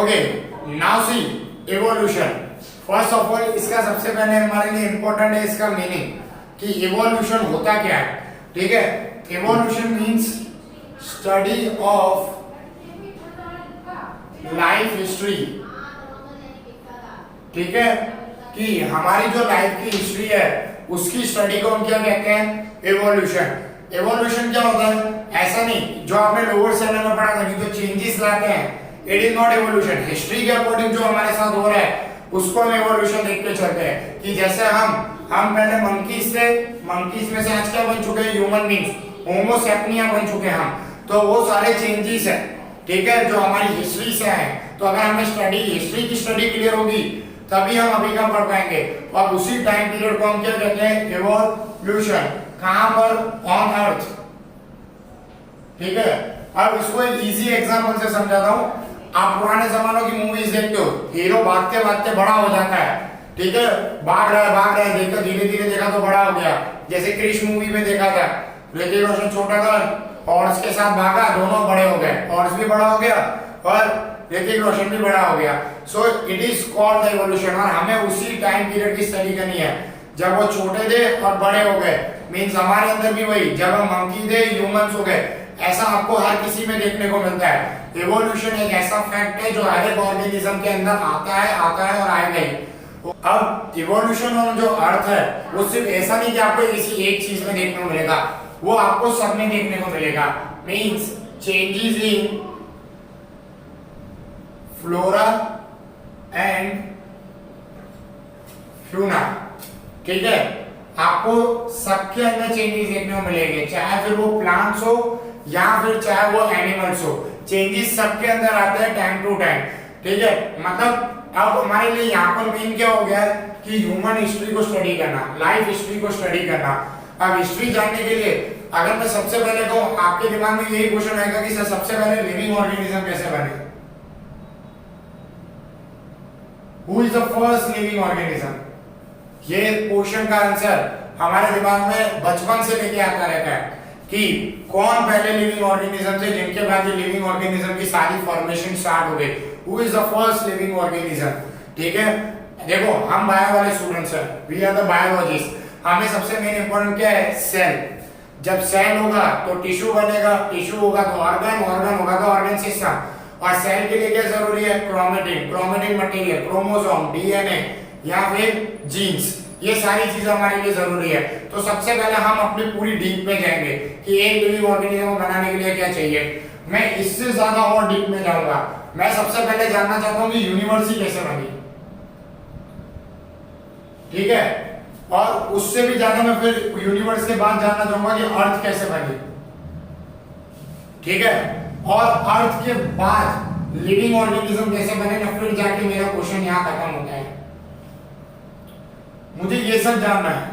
Okay, now see evolution. First of all इसका सबसे पहले हमारे लिए इंपॉर्टेंट है इसका मीनिंग कि इवोल्यूशन होता क्या है। ठीक है, evolution means study of life history. ठीक है, कि हमारी जो लाइफ की हिस्ट्री है उसकी स्टडी को हम क्या कहते हैं, इवोल्यूशन। इवोल्यूशन क्या होता है, ऐसा नहीं जो आपने लोअर स्टैंडर्ड में पढ़ा था कि जो चेंजेस लाते हैं, it is not evolution. History के अकॉर्डिंग जो हमारे साथ हो रहा है उसको हम इवोल्यूशन देख के चलते हैं कि जैसे हम पहले मंकीज थे, मंकीज में से आज क्या बन चुके हैं, ह्यूमन बींग्स, होमो सैपियन बन चुके हैं हम। तो वो सारे चेंजेस है, ठीक है, जो हमारी हिस्ट्री से है। तो अगर हमें स्टडी हिस्ट्री की स्टडी क्लियर होगी तभी हम अभी का पढ़ पाएंगे। और उसी टाइम पीरियड को हम क्या कहते हैं, इवोल्यूशन। कहां पर, ऑन अर्थ। ठीक है, अब इसको एक इजी एग्जांपल से समझाता हूं। आप पुराने जमानों की मूवीज देखते हो, हीरो भागते भागते बड़ा हो जाता है। ठीक है, भाग रहा है, देखकर धीरे धीरे देखा तो बड़ा हो गया। जैसे क्रिश मूवी में देखा था, ऋतिक रोशन छोटा था, हॉर्स के साथ भागा, दोनों बड़े हो गए, हॉर्स भी बड़ा हो गया और ऋतिक रोशन भी बड़ा हो गया। So it is called the evolution. और हमें उसी टाइम पीरियड की स्टडी करनी है जब वो छोटे थे और बड़े हो गए। मींस हमारे अंदर भी वही, जब हम मंकी थे ह्यूमंस हो गए। ऐसा आपको हर किसी में देखने को मिलता है। इवोल्यूशन एक ऐसा फैक्ट है जो हर एक ऑर्गेनिज्म के अंदर आता है और आएगा ही। अब इवोल्यूशन और जो अर्थ है वो सिर्फ ऐसा नहीं कि आपको किसी एक चीज में देखने को मिलेगा, वो आपको सब में देखने को मिलेगा। Means changes in flora and fauna. ठीक है, आपको सबके अंदर चेंजेस देखने को मिलेंगे, चाहे फिर वो प्लांट्स हो या फिर चाहे वो एनिमल्स हो। चेंजेस सबके अंदर आते हैं टाइम टू टाइम। ठीक है, मतलब अब हमारे लिए यहाँ पर मेन क्या हो गया कि ह्यूमन हिस्ट्री को स्टडी करना, लाइफ हिस्ट्री को स्टडी करना। अब हिस्ट्री जानने के लिए अगर मैं सबसे पहले कहूँ, आपके दिमाग में यही क्वेश्चन आएगा कि सर सबसे पहले लिविंग ऑर्गेनिज्म कैसे बने। Who is the first living organism? ये क्वेश्चन का आंसर हमारे दिमाग में बचपन से लेके आता रहता है कि कौन पहले लिविंग ऑर्गेनिज्म थे जिनके बाद ये लिविंग ऑर्गेनिज्म की सारी फॉर्मेशन स्टार्ट हो गई। Who is the first living organism? ठीक है, देखो हम बायो वाले स्टूडेंट्स हैं, वी आर द बायोलॉजिस्ट। हमें सबसे मेन इंपॉर्टेंट क्या है, सेल। जब सेल होगा तो टिश्यू बनेगा, टिश्यू होगा तो ऑर्गन, ऑर्गन होगा तो ऑर्गन सिस्टम। और सेल के लिए क्या जरूरी है, chromatin, chromatin material, chromosome, DNA या फिर जीन्स, ये सारी चीजें हमारे लिए जरूरी है। तो सबसे पहले हम अपनी पूरी डीप में जाएंगे कि एक लिविंग ऑर्गेनिज्म बनाने के लिए क्या चाहिए। मैं इससे ज्यादा और डीप में जाऊंगा। मैं सबसे पहले जानना चाहता हूं कि यूनिवर्स ही कैसे बनी। ठीक है, और उससे भी ज्यादा मैं फिर यूनिवर्स के बाद जानना चाहूंगा कि अर्थ कैसे बनी। ठीक है, और अर्थ के बाद लिविंग ऑर्गेनिज्म कैसे बने ना, फिर जाके मेरा क्वेश्चन यहां खत्म होता है। मुझे ये सब जानना है।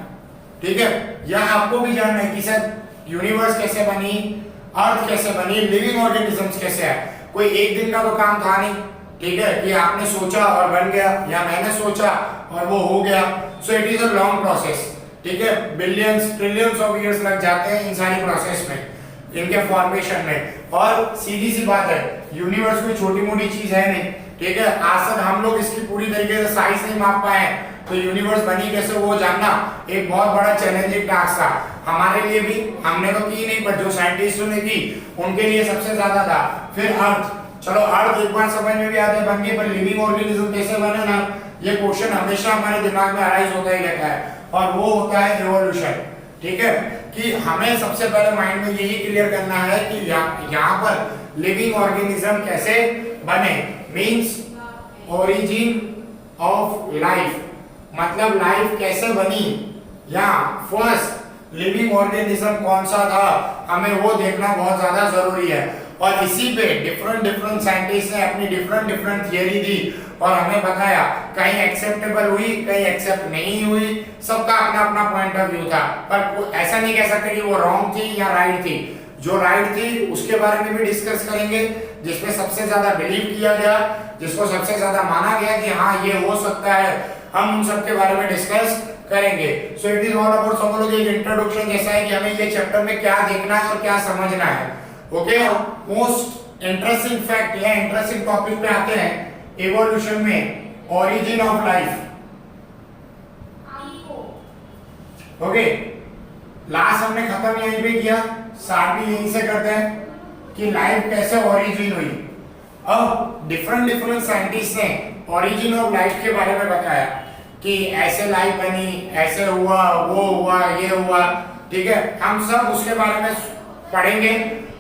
ठीक है, या आपको भी जानना है कि सर यूनिवर्स कैसे बनी, अर्थ कैसे बनी, लिविंग ऑर्गेनिजम्स कैसे है। कोई एक दिन का तो काम था नहीं। ठीक है, कि आपने सोचा और बन गया, या मैंने सोचा और वो हो गया। So it is a long process. ठीक है, बिलियंस ट्रिलियंस ऑफ इयर्स लग जाते हैं इन सारी प्रोसेस में, इनके फॉर्मेशन में। और सीधी सी बात है, यूनिवर्स कोई छोटी मोटी चीज है नहीं। ठीक है, आज तक हम लोग इसकी पूरी तरीके से साइज नहीं माप पाए हैं। तो यूनिवर्स बनी कैसे वो जानना एक बहुत बड़ा चैलेंजिंग टास्क था हमारे लिए भी। हमने तो की नहीं, पर जो साइंटिस्टों ने की उनके लिए सबसे ज्यादा था। फिर अर्थ, चलो अर्थ एक बार समझ में भी आते बन गई, पर लिविंग ऑर्गेनिज्म कैसे बने ना, ये क्वेश्चन हमेशा हमारे दिमाग में अराइज होता ही रहता है। और वो होता है इवोल्यूशन। ठीक है, कि हमें सबसे पहले माइंड में यही क्लियर करना है कि यहाँ पर लिविंग ऑर्गेनिज्म कैसे बने। मींस ओरिजिन ऑफ लाइफ, मतलब लाइफ कैसे बनी, या फर्स्ट लिविंग ऑर्गेनिज्म कौन सा था, हमें वो देखना बहुत ज्यादा जरूरी है। और इसी पे डिफरेंट साइंटिस्ट ने अपनी डिफरेंट थियरी दी और हमें बताया, कहीं एक्सेप्टेबल हुई, कहीं एक्सेप्ट नहीं हुई, सबका अपना अपना पॉइंट ऑफ व्यू था। पर ऐसा नहीं कह सकते कि वो रॉन्ग थी या राइट थी। जो राइट थी उसके बारे में भी डिस्कस करेंगे, जिसमें सबसे ज्यादा बिलीव किया गया, जिसको सबसे ज्यादा माना गया कि हाँ ये हो सकता है, हम उन सब के बारे में डिस्कस करेंगे। So it is all about, समझ लो एक इंट्रोडक्शन जैसा है कि हमें ये चैप्टर में क्या देखना है और क्या समझना है। ओके, मोस्ट इंटरेस्टिंग फैक्ट या इंटरेस्टिंग टॉपिक पे आते हैं इवोल्यूशन में origin of life. Okay, last हमने खत्म यहीं पे किया, स्टार्ट भी यहीं से करते हैं कि लाइफ कैसे ओरिजिन हुई। अब डिफरेंट साइंटिस्ट ने ओरिजिन ऑफ लाइफ के बारे में बताया कि ऐसे लाइफ बनी, ऐसे हुआ, वो हुआ, ये हुआ, ठीक है। हम सब उसके बारे में पढ़ेंगे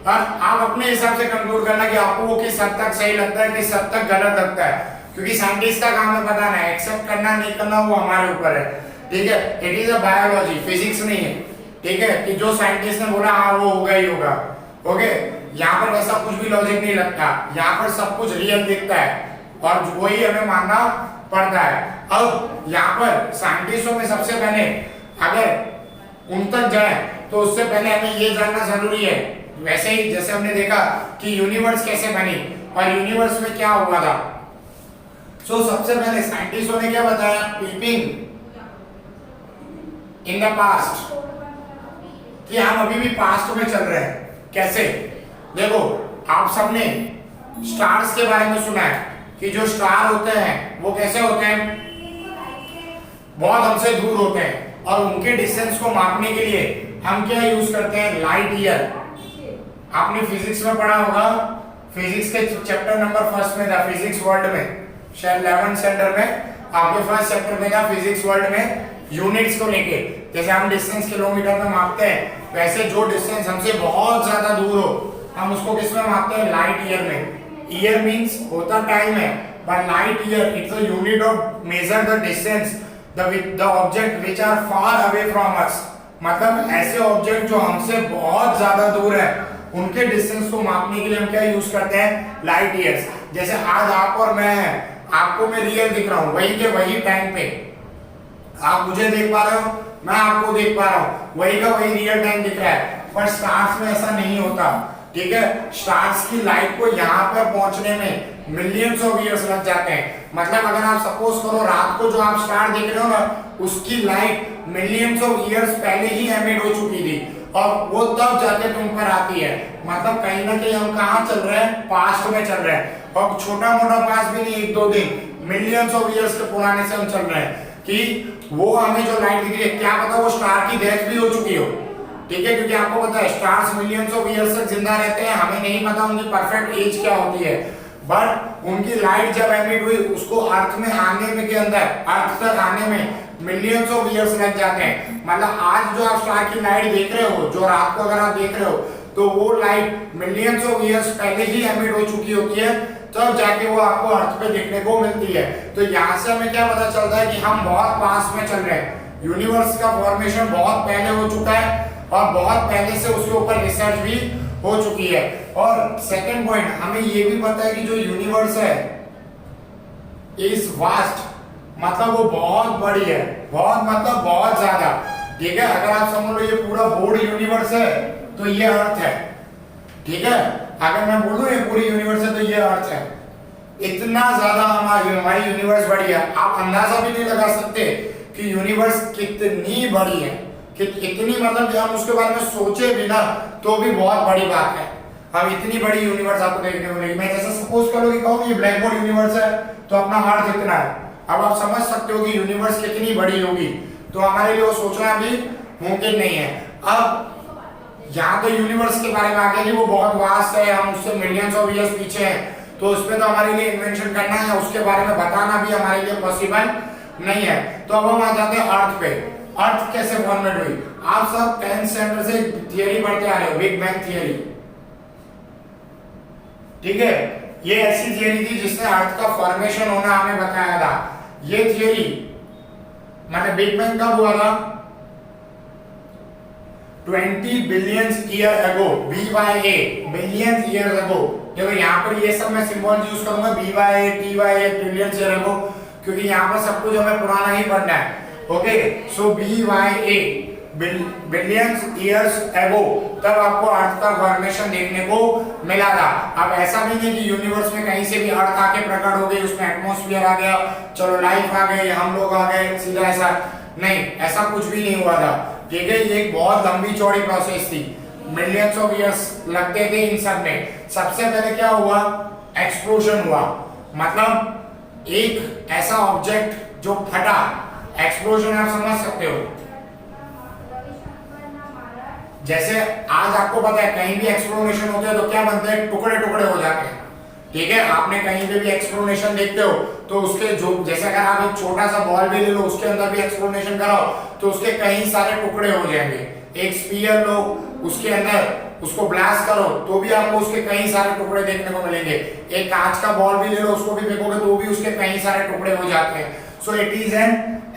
और आप अपने हिसाब से कंक्लूड करना कि आपको वो किस हद तक सही लगता है, किस हद तक गलत लगता है, क्योंकि साइंटिस्ट का काम है बताना है, एक्सेप्ट करना नहीं करना वो हमारे ऊपर है, ठीक है। It is a biology, physics नहीं है, ठीक है, कि जो साइंटिस्ट ने बोला हाँ वो होगा ही होगा। ओके, यहाँ पर वैसा कुछ भी लॉजिक नहीं लगता, यहाँ पर सब कुछ रियल दिखता है और वही हमें मानना पड़ता है। अब यहाँ पर साइंटिस्टों में सबसे पहले अगर उन तक जाए तो उससे पहले हमें ये जानना जरूरी है, वैसे ही जैसे हमने देखा कि यूनिवर्स कैसे बनी और यूनिवर्स में क्या हुआ था। सो सबसे पहले साइंटिस्टों ने क्या बताया, पीपिंग इन द पास्ट, कि हम अभी भी पास्ट में चल रहे हैं। कैसे? देखो, आप सबने स्टार्स के बारे में सुना है कि जो स्टार होते हैं वो कैसे होते हैं, बहुत हमसे दूर होते हैं और उनके डिस्टेंस को मापने के लिए हम क्या यूज करते हैं, लाइट ईयर। आपने फिजिक्स में पढ़ा होगा, फिजिक्स के चैप्टर नंबर 1 में था, फिजिक्स वर्ल्ड में, शायद 11th स्टैंडर्ड में आपके फर्स्ट चैप्टर में था फिजिक्स वर्ल्ड में, यूनिट्स को लेके। जैसे हम डिस्टेंस किलोमीटर में मापते हैं, वैसे जो डिस्टेंस हमसे बहुत ज्यादा दूर हो हम उसको किस में मापते हैं, लाइट ईयर में। ईयर मींस होता टाइम है, but light year it's a unit of measure the distance the object which are far away from us. मतलब ऐसे ऑब्जेक्ट जो हमसे बहुत ज्यादा दूर है उनके डिस्टेंस को मापने के लिए हम क्या यूज करते हैं, लाइट ईयर्स। जैसे आज आप और मैं हैं, आपको मैं रियल दिख रहा हूँ वही के वही टाइम पे, आप मुझे देख पा रहे हो, मैं आपको देख पा रहा हूँ, वही का वही रियल टाइम दिख रहा है। पर स्टार्स में ऐसा नहीं होता, ठीक है। स्टार्स की लाइट को यहाँ पर पहुंचने में मिलियंस ऑफ ईयर्स लग जाते हैं। मतलब अगर आप सपोज करो रात को जो आप स्टार देख रहे हो ना, उसकी लाइट मिलियंस ऑफ ईयर्स पहले ही एमिट हो चुकी थी और वो तब जाके तुम पर आती है। मतलब कहीं ना कहीं हम कहाँ चल रहे हैं, पास्ट में चल रहे हैं। और छोटा मोटा पास्ट भी नहीं, 1-2 दिन, मिलियंस ऑफ ईयर्स के पुराने से हम चल रहे हैं कि वो हमें जो लाइट दिख रही है, क्या पता वो स्टार की डेथ भी हो चुकी हो, ठीक है। क्योंकि आपको पता है स्टार्स मिलियंस ऑफ ईयर्स तक जिंदा रहते हैं, हमें नहीं पता उनकी परफेक्ट एज क्या होती है, बट उनकी लाइट जब एमिट हुई उसको अर्थ में आने में के अंदर, अर्थ तक आने में मिलियंस ऑफ ईयर्स लग जाते हैं। मतलब आज जो आप स्टार की लाइट देख रहे हो, जो रात को अगर आप देख रहे हो, तो वो लाइट मिलियंस ऑफ ईयर्स पहले ही एमिट हो चुकी होती है, तब जाके वो आपको अर्थ पे देखने को मिलती है। तो यहाँ से हमें क्या पता चलता है कि हम बहुत पास में चल रहे हैं, यूनिवर्स का फॉर्मेशन बहुत पहले हो चुका है और बहुत पहले से उसके ऊपर रिसर्च भी हो चुकी है। और सेकंड पॉइंट, हमें ये भी पता है कि जो यूनिवर्स है इज वास्ट, मतलब वो बहुत बड़ी है, बहुत मतलब बहुत ज्यादा, ठीक है। अगर आप समझ लो ये पूरा बोर्ड यूनिवर्स है तो ये अर्थ है, ठीक है। अगर मैं बोलूं ये पूरी यूनिवर्स है तो ये अर्थ है। इतना ज्यादा हमारी यूनिवर्स बड़ी है, आप अंदाजा भी नहीं लगा सकते कि यूनिवर्स कितनी बड़ी है, कि इतनी मतलब कि हम उसके बारे में सोचे भी ना तो भी बहुत बड़ी बात है। हम इतनी बड़ी यूनिवर्स आपको देखने को मिलेगी। मैं जैसे सपोज करो कि कहूँ ये ब्लैक बोर्ड यूनिवर्स है तो अपना अर्थ इतना है, अब आप समझ सकते हो कि यूनिवर्स कितनी बड़ी होगी, तो हमारे लिए वो सोचना भी मुमकिन नहीं है। अब यहाँ तो यूनिवर्स के बारे में आ गया कि वो बहुत वास्ट है, हम उससे मिलियंस ऑफ ईयर्स पीछे हैं, तो उसमें तो हमारे लिए इन्वेंशन करना है, उसके बारे में बताना भी हमारे लिए पॉसिबल नहीं है। तो अब हम आ जाते हैं अर्थ पे। अर्थ कैसे फॉर्मेट हुई? आप सब 10th स्टैंडर्ड से थियरी पढ़ते आ रहे हो, बिग बैंग थियरी, ठीक है। ये ऐसी थियरी थी जिसने अर्थ का फॉर्मेशन होना हमें बताया था। ये थियरी मतलब बिग बैंग कब हुआ था? 20 billion year ago, BYA, billion year ago. देखो यहाँ पर ये सब मैं सिंबल यूज करूंगा, BYA, TYA, trillion year ago, क्योंकि यहाँ पर सब कुछ हमें पुराना ही पढ़ना है। ओके, सो BYA, बिलियन ईयर्स अगो, तब आपको अर्थ का फॉर्मेशन देखने को मिला था। अब ऐसा भी नहीं कि यूनिवर्स में कहीं से भी अर्थ आके प्रकट हो गई, उसमें एटमॉस्फेयर आ गया, चलो लाइफ आ गई, हम लोग आ गए, सीधा ऐसा नहीं, ऐसा कुछ भी नहीं हुआ था, ठीक है। ये एक बहुत लंबी चौड़ी प्रोसेस थी, मिलियंस ऑफ इयर्स लगते थे इन सब में। सबसे पहले क्या हुआ? एक्सप्लोजन हुआ, मतलब एक ऐसा ऑब्जेक्ट जो फटा, एक्सप्लोजन आप समझ सकते हो। जैसे आज आपको पता है कहीं भी एक्सप्लोनेशन होते हैं तो क्या बनते हैं, टुकड़े टुकड़े हो जाते हैं। ठीक है, आपने कहीं पे भी एक्सप्लोनेशन देखते हो तो उसके जो, जैसे अगर आप एक छोटा सा बॉल भी ले लो, उसके अंदर भी एक्सप्लोनेशन कराओ तो उसके कई सारे टुकड़े हो जाएंगे। एक स्फीयर लो, उसके अंदर उसको ब्लास्ट करो तो भी आपको उसके कई सारे टुकड़े देखने को मिलेंगे। एक कांच का बॉल भी ले लो, उसको भी फेंकोगे तो भी उसके कई सारे टुकड़े हो जाते हैं। So it is an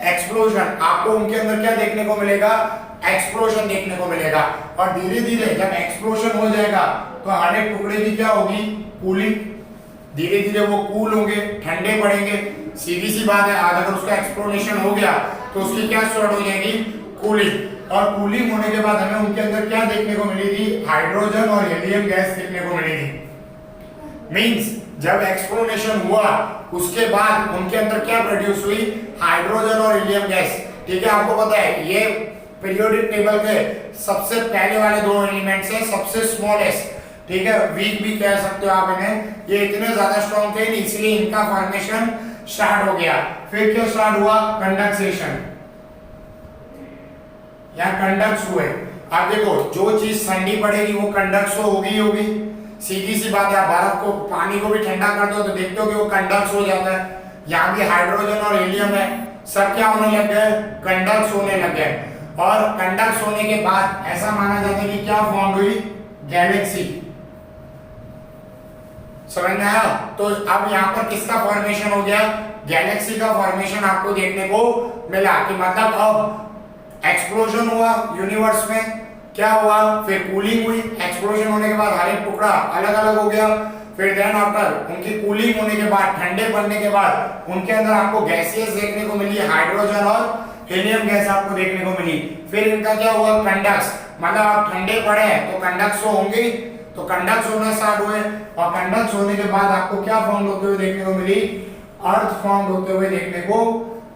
explosion. आपको उनके अंदर क्या देखने को मिलेगा, एक्सप्लोजन देखने को मिलेगा। और धीरे धीरे जब एक्सप्लोजन हो जाएगा तो हर एक टुकड़े की क्या होगी, कूलिंग। धीरे धीरे वो कूल होंगे, ठंडे पड़ेंगे। सीधी सी बात है, आज अगर उसका एक्सप्लोनेशन हो गया तो उसकी क्या स्टार्ट हो जाएगी, कूलिंग। और कूलिंग होने के बाद हमें उनके अंदर क्या देखने को मिलेगी, हाइड्रोजन और हीलियम गैस देखने को मिलेगी। मींस जब एक्सप्लोनेशन हुआ उसके बाद उनके अंदर क्या प्रोड्यूस हुई, हाइड्रोजन और हीलियम गैस। ठीक है, आपको पता है ये पीरियोडिक टेबल के सबसे पहले वाले दो एलिमेंट्स हैं, सबसे स्मॉलेस्ट। ठीक है, वीक भी कह सकते हो आप इन्हें। ये इतने ज्यादा स्ट्रॉन्ग थे इसलिए इनका फॉर्मेशन स्टार्ट हो गया। फिर क्या स्टार्ट हुआ, कंडक्सेशन या कंडक्स हुए। अब देखो जो चीज ठंडी पड़ेगी वो कंडक्स होगी होगी। सीधी सी बात है, आप बर्फ को, पानी को भी ठंडा कर दो तो देखते हो कि वो कंडक्स हो जाता है। यहाँ भी हाइड्रोजन और हीलियम है, सब क्या होने लग गए, कंडक्स होने लग गए। और कंडक्स होने के बाद ऐसा माना जाता है कि क्या फॉर्म हुई, गैलेक्सी। समझ में आया? तो अब यहाँ पर किसका फॉर्मेशन हो गया, गैलेक्सी का फॉर्मेशन आपको देखने को मिला। कि मतलब अब एक्सप्लोजन हुआ यूनिवर्स में, क्या हुआ, फिर कूलिंग हुई। एक्सप्लोजन होने के बाद हर एक टुकड़ा अलग अलग हो गया। फिर देन आफ्टर उनकी कूलिंग होने के बाद, ठंडे पड़ने के बाद उनके अंदर आपको गैसेस देखने को मिली, हाइड्रोजन और हीलियम गैस आपको देखने को मिली। फिर इनका क्या हुआ, कंडक्स। मतलब आप ठंडे पड़े तो कंडक्स होंगे, तो कंडक्स होना स्टार्ट हुए। और कंडक्स होने के बाद आपको क्या फॉर्म होते हुए देखने को मिली, अर्थ फॉर्म होते हुए देखने को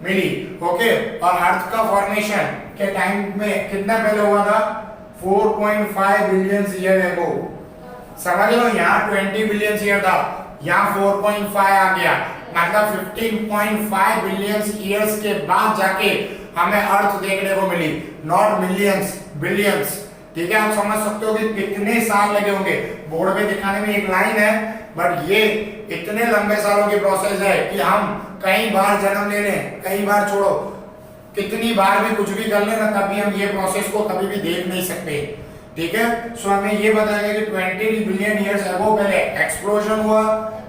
मिली। ओके, और अर्थ का फॉर्मेशन के टाइम में कितना पहले हुआ था, 4.5 बिलियन ईयर एगो। समझ लो, यहाँ 20 बिलियन ईयर था, यहाँ 4.5 आ गया। मतलब 15.5 बिलियन ईयर्स के बाद जाके हमें अर्थ देखने को मिली, नॉट मिलियंस, बिलियंस। ठीक है, आप समझ सकते हो कि कितने साल लगे होंगे। बोर्ड पे दिखाने में एक लाइन है, बट ये इतने लंबे सालों की प्रोसेस है कि हम कई बार जन्म ले लें, कई बार छोड़ो, कितनी बार भी कुछ भी कर लें ना, कभी हम ये प्रोसेस को कभी भी देख नहीं सकते। ठीक है, सो हमें ये बताया गया कि 20 बिलियन ईयर्स अगो पहले एक्सप्लोजन हुआ।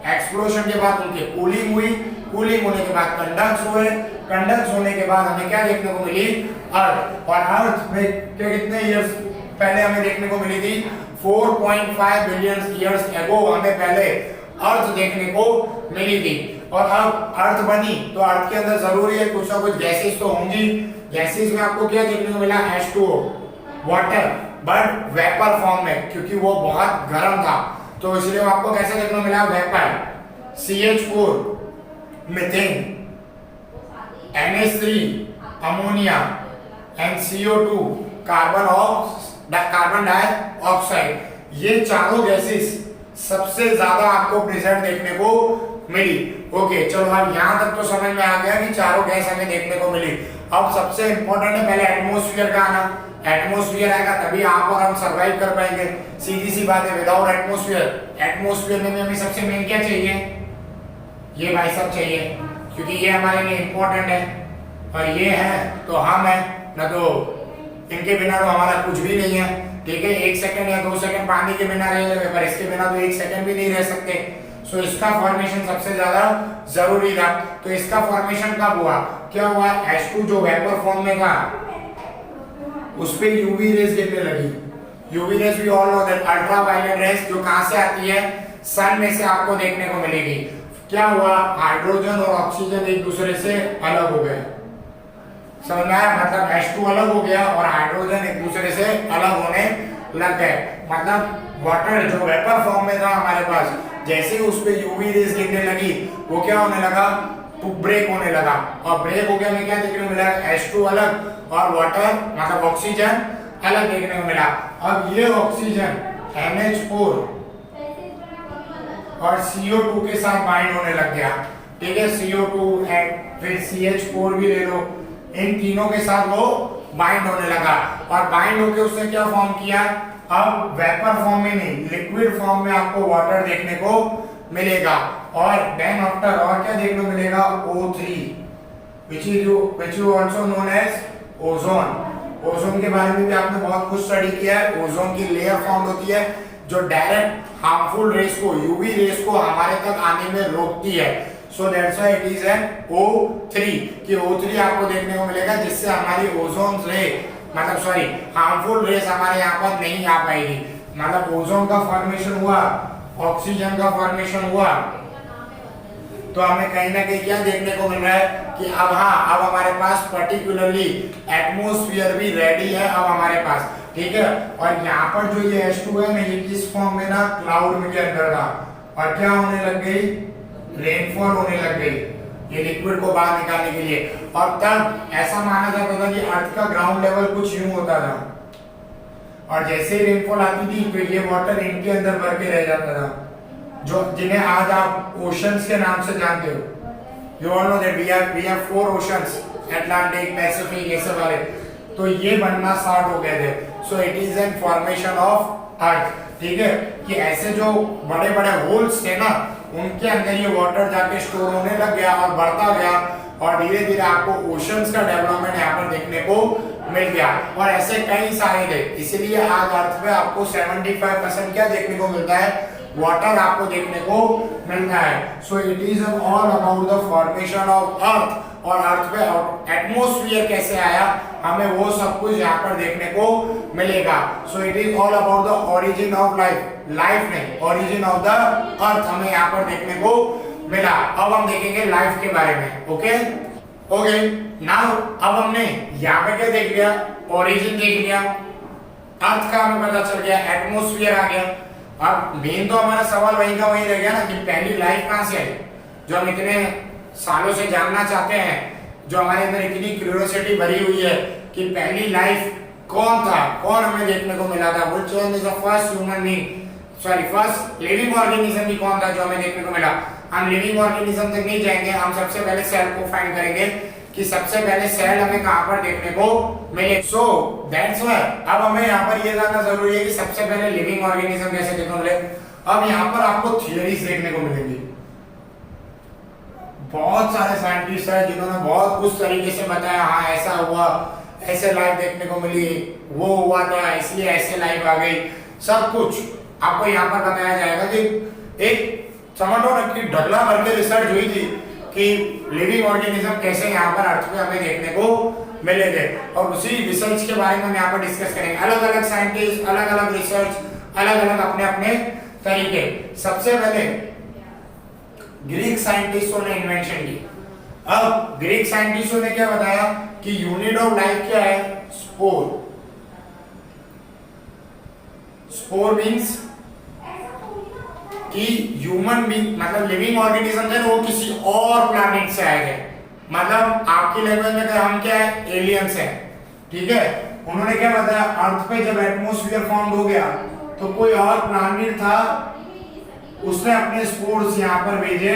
एक्सप्लोजन के बाद उनकी कूलिंग हुई, कूलिंग होने के बाद कंडक्स हुए, कंडक्स होने के बाद हमें क्या देखने को मिली, अर्थ। और अर्थ में कितने ईयर्स पहले हमें देखने को मिली थी, 4.5 बिलियन ईयर्स अगो हमें पहले अर्थ देखने को मिली थी। और अब अर्थ बनी तो अर्थ के अंदर जरूरी है कुछ ना कुछ गैसेस तो होंगी। गैसेस में आपको क्या देखने को मिला, H2O, water, but vapour form में, क्योंकि वो बहुत गर्म था तो इसलिए आपको कैसे देखने को मिला, vapour. CH4, methane, NH3, ammonia, and CO2, carbon dioxide. ये चारों गैसेस सबसे ज्यादा आपको प्रेजेंट देखने को मिली। ओके, चलो अब यहाँ तक तो समझ में आ गया कि चारों गैस हमें देखने को मिली। अब सबसे इंपॉर्टेंट है पहले एटमॉस्फेयर का आना। एटमॉस्फेयर आएगा तभी आप और हम सरवाइव कर पाएंगे। सीधी सी बात है, विदाउट एटमॉस्फेयर में हमें सबसे मेन क्या चाहिए, ये भाई सब चाहिए, क्योंकि ये हमारे लिए इंपॉर्टेंट है। और ये है तो हम है ना, तो इनके बिना तो हमारा कुछ भी नहीं है। ठीक है, 1 सेकंड या 2 सेकंड पानी के बिना रह लेंगे, पर इसके बिना तो 1 सेकंड भी नहीं रह सकते। सो इसका फॉर्मेशन सबसे ज्यादा जरूरी था। तो इसका फॉर्मेशन कब हुआ, क्या हुआ, H2 जो वेपर फॉर्म में था उस पे यूवी रेज गिरने लगी। UV rays we all know that, ultraviolet rays, जो कहां से आती है, सन में से आपको देखने को मिलेगी। क्या हुआ, हाइड्रोजन और ऑक्सीजन एक दूसरे से अलग हो गए। समझ में आया, मतलब H2 अलग हो गया और हाइड्रोजन एक दूसरे से अलग होने लग गए। मतलब वाटर जो वेपर फॉर्म में था हमारे पास, जैसे ही उस पे यूवी रेज गिरने लगी वो क्या होने लगा, ब्रेक होने लगा। और ब्रेक हो गया में क्या देखने को मिला, H2 अलग और वाटर मतलब ऑक्सीजन अलग देखने को मिला। अब ये ऑक्सीजन NH4 और CO2 के साथ बाइंड होने लग गया। ठीक है, CO2 एंड फिर CH4 भी ले लो, इन तीनों के साथ वो बाइंड होने लगा और बाइंड होके उसने क्या फॉर्म किया, अब वेपर फॉर्म में नहीं, लिक्विड फॉर्म में आपको वाटर देखने को मिलेगा। और देन आफ्टर और क्या देखने को मिलेगा, O3 which is also known as ozone. Ozone के बारे में भी आपने बहुत कुछ स्टडी किया है। ओजोन की लेयर फॉर्म होती है जो डायरेक्ट हार्मफुल रेस को, यूवी रेस को हमारे तक आने में रोकती है। So that's why it is an O3 कि O3 आपको देखने को मिलेगा, जिससे हमारी ओजोन रे मतलब सॉरी हार्मफुल रेस हमारे यहाँ पर नहीं आ पाएगी। मतलब ओजोन का फॉर्मेशन हुआ, ऑक्सीजन का फॉर्मेशन हुआ, तो हमें कहीं ना कहीं क्या देखने को मिल रहा है कि अब अब हमारे पास पर्टिकुलरली एटमॉस्फेयर भी रेडी है अब हमारे पास, ठीक है। और यहाँ पर जो ये H2 है ना, ये किस फॉर्म में ना, क्लाउड में के अंदर था, और क्या होने लग गई, रेनफॉल होने लग गई ये लिक्विड को बाहर निकालने के लिए। और तब ऐसा माना जाता था कि अर्थ का ग्राउंड लेवल कुछ यूं होता था, और जैसे ही रेनफॉल आती थी तो ये वाटर इनके अंदर भर के रह जाता था, जो जिन्हें आज आप ओशंस के नाम से जानते हो। You all know that we have 4 oceans, Atlantic, Pacific, ऐसे वाले, तो ये बनना स्टार्ट हो गए थे। So it is an formation of earth, ठीक है, कि ऐसे जो बड़े बड़े होल्स थे ना, उनके अंदर ये वाटर जाके स्टोर होने लग गया और बढ़ता गया, और धीरे धीरे आपको ओशंस का डेवलपमेंट यहाँ पर देखने को मिल गया। और ऐसे कई सारे थे, इसलिए आज अर्थ पे आपको 75% क्या देखने को मिलता है, वाटर आपको देखने को मिलता है। So it is all about the formation of earth, और अर्थ पे एटमॉस्फेयर कैसे आया, हमें वो सब कुछ यहाँ पर देखने को मिलेगा। So it is all about the origin of life, life नहीं, ओरिजिन ऑफ द अर्थ हमें यहाँ पर देखने को मिला। अब हम देखेंगे लाइफ के बारे में। ओके ओके, नाउ अब हमने यहाँ पे क्या देख लिया, ओरिजिन देख लिया, अर्थ का हमें पता चल गया, एटमॉस्फेयर आ गया। अब मेन तो हमारा सवाल वही का वही रह गया ना कि पहली लाइफ कहाँ से आई, जो हम इतने सालों से जानना चाहते हैं, जो हमारे अंदर इतनी क्यूरियोसिटी भरी हुई है कि पहली लाइफ कौन था, कौन हमें देखने को मिला था, which one is the first human being, sorry first living organism भी कौन था जो हमें देखने को मिला। हम लिविंग ऑर्गेनिज्म तक नहीं जाएंगे, हम सबसे पहले सेल को फाइंड करेंगे कि सबसे पहले सेल हमें कहां पर देखने को मिले। सो दैट्स व्हाई अब हमें यहाँ पर ये जानना जरूरी है कि सबसे पहले लिविंग ऑर्गेनिज्म कैसे देखने को मिले। अब यहाँ पर आपको थियरीज देखने को मिलेंगी, बहुत सारे साइंटिस्ट हैं जिन्होंने बहुत कुछ तरीके से बताया, हाँ ऐसा हुआ, ऐसे लाइफ देखने को मिली, वो हुआ था इसलिए ऐसे लाइफ आ गई, सब कुछ आपको यहाँ पर बताया जाएगा। कि एक समझो ना कि ढगला भर के रिसर्च हुई थी कि लिविंग ऑर्गेनिज्म कैसे यहाँ पर अर्थ पे हमें देखने को मिले थे, और उसी रिसर्च के बारे में हम यहाँ पर डिस्कस करेंगे। अलग अलग साइंटिस्ट, अलग अलग रिसर्च, अलग अलग अपने अपने तरीके। सबसे पहले ग्रीक साइंटिस्टों ने इन्वेंशन की। अब ग्रीक साइंटिस्टों ने क्या बताया कि यूनिट ऑफ लाइफ क्या है, स्पोर। स्पोर मींस कि ह्यूमन बीइंग मतलब लिविंग ऑर्गेनिज्म है वो किसी और प्लैनेट से आए थे, मतलब आपकी लैंग्वेज में कहें हम क्या है, एलियंस है, ठीक है। उन्होंने क्या बताया, अर्थ पे जब एटमॉस्फेयर फॉर्म हो गया तो कोई और प्लैनेट था, उसने अपने स्पोर्स यहाँ पर भेजे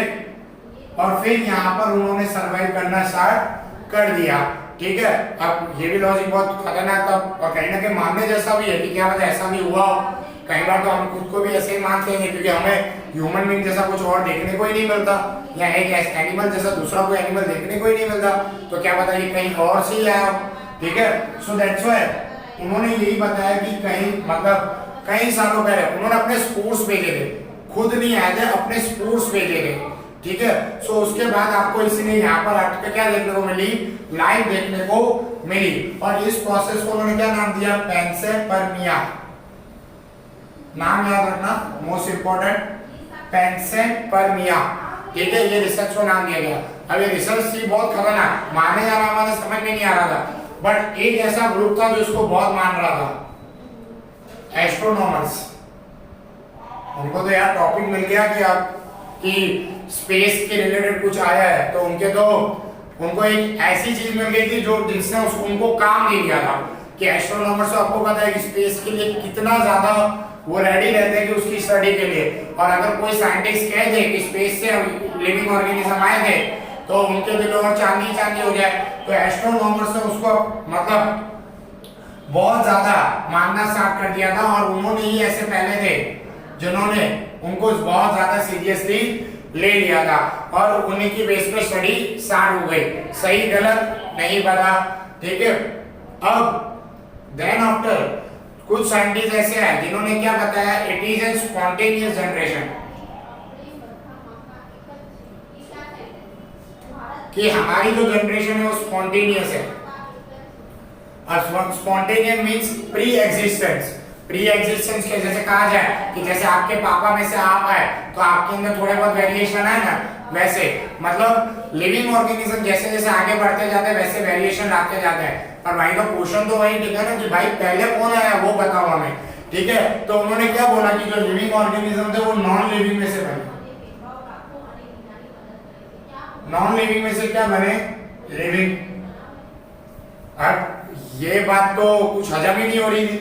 और फिर यहाँ पर उन्होंने सरवाइव करना स्टार्ट कर दिया, ठीक है। अब ये भी लॉजिक बहुत खतरनाक था और कहीं ना कहीं मानने जैसा भी है कि क्या पता ऐसा भी हुआ। कई बार तो हम खुद को भी ऐसे ही मानते हैं क्योंकि हमें ह्यूमन बीइंग जैसा कुछ और देखने को ही नहीं मिलता, या एक एनिमल जैसा दूसरा कोई एनिमल देखने को ही नहीं मिलता, तो क्या पता ये कहीं और से ही आया, ठीक है। सो दैट्स व्हाई उन्होंने यही बताया कि कहीं मतलब कई सालों पहले उन्होंने अपने स्पोर्स भेजे थे, खुद नहीं आए थे, अपने स्पोर्स भेजे थे, ठीक है। सो उसके बाद आपको इसने यहाँ पर अर्थ पे क्या देखने को मिली, लाइफ देखने को मिली, और इस प्रोसेस को उन्होंने क्या नाम दिया, पैंसेपर्मिया। नाम याद रखना, मोस्ट इंपोर्टेंट, पैंसेपर्मिया, ठीक है। ये रिसर्च को नाम दिया गया। अब ये रिसर्च थी बहुत खतरनाक, माने या ना माने समझ में नहीं आ रहा था, बट एक ऐसा ग्रुप था जो इसको बहुत मान रहा था, एस्ट्रोनॉमर्स। उनको तो यार टॉपिक मिल गया कि आप कि स्पेस के रिलेटेड कुछ आया है, तो उनको एक ऐसी चीज मिल गई थी जो जिसने उनको काम दे दिया था कि एस्ट्रोनॉमर्स, आपको पता है कि स्पेस के लिए कितना ज्यादा वो रेडी रहते हैं कि उसकी स्टडी के लिए। और अगर कोई साइंटिस्ट कह दे कि स्पेस से लिविंग ऑर्गेनिज्म आए थे तो उनके दिल और चांदी चांदी हो जाए। तो एस्ट्रोनॉमर्स ने उसको मतलब बहुत ज्यादा मानना स्टार्ट कर दिया था और उन्होंने ही ऐसे पहले थे जिन्होंने उनको बहुत ज्यादा सीरियसली ले लिया था और उन्हीं की बेस पे स्टडी स्टार्ट हो गई। सही गलत नहीं पता, ठीक है। अब देन आफ्टर कुछ साइंटिस्ट ऐसे हैं जिन्होंने क्या बताया, it is a spontaneous generation, कि हमारी जो जनरेशन है वो स्पॉन्टेनियस है। और spontaneous means pre existence. Pre existence के जैसे कहा जाए कि जैसे आपके पापा में से आप आए तो आपके अंदर थोड़े बहुत वेरिएशन है ना, वैसे मतलब लिविंग ऑर्गेनिज्म जैसे जैसे आगे बढ़ते जाते हैं वैसे वेरिएशन आते जाते हैं। पर भाई तो क्वेश्चन तो वही ठीक है ना कि भाई पहले कौन आया वो बताओ हमें, ठीक है। तो उन्होंने क्या बोला कि जो लिविंग ऑर्गेनिज्म थे वो नॉन लिविंग में से बने। नॉन लिविंग में से क्या बने, लिविंग। अब ये बात तो कुछ हजम ही नहीं हो रही थी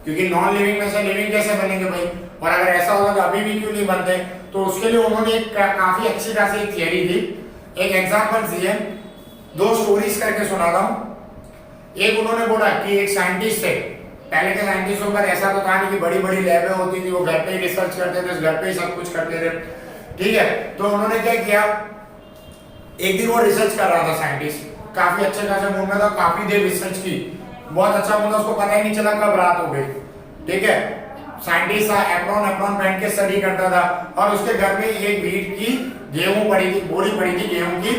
क्योंकि नॉन लिविंग में से लिविंग कैसे बनेंगे भाई। और अगर ऐसा होगा तो अभी भी क्यों नहीं बनते। तो उसके लिए उन्होंने एक काफी अच्छी खासी थियरी दी। एक एग्जांपल दिए, दो स्टोरीज करके सुनाता हूं। एक उन्होंने बोला कि एक साइंटिस्ट थे, पहले के साइंटिस्टों पर ऐसा तो था नहीं कि बड़ी बड़ी लैबें होती थी, वो घर पे ही रिसर्च करते थे, घर पे ही सब कुछ करते थे, ठीक है। तो उन्होंने क्या किया, एक दिन वो रिसर्च कर रहा था साइंटिस्ट, काफी अच्छे खासे मूड में था, काफी देर रिसर्च की, बहुत अच्छा मूड, उसको पता ही नहीं चला कब रात हो गई, ठीक है। साइंटिस्ट एप्रॉन पहन के स्टडी करता था और उसके घर में एक वीट की गेहूं पड़ी थी, बोरी पड़ी थी गेहूं की,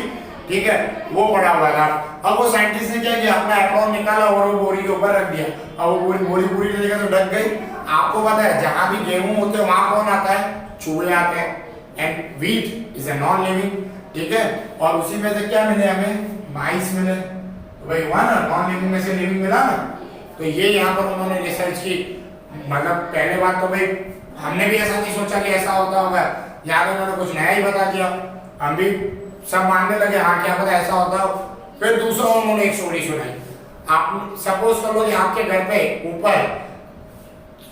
ठीक है, वो पड़ा हुआ था। अब वो साइंटिस्ट ने क्या किया, अपना एप्रॉन निकाला और वो बोरी के ऊपर रख दिया। अब वो बोरी पूरी तरीके से ढक गई। आपको पता है जहां भी गेहूं होते हैं वहां कौन आता है, चूहे आते हैं। And wheat is a non living, ठीक है। और उसी में से क्या मिले हमें, माइस मिले। तो भाई हुआ ना, नॉन लिविंग में से लिविंग मिला ना। तो ये यहाँ पर उन्होंने रिसर्च की। मतलब पहले बात तो भाई हमने भी ऐसा नहीं सोचा कि ऐसा होता होगा, यहाँ तो उन्होंने कुछ नया ही बता दिया, हम भी सब मानने लगे हाँ क्या पता ऐसा होता हो। फिर दूसरा उन्होंने एक स्टोरी सुनाई। आप सपोज कर लो कि आपके घर पे ऊपर,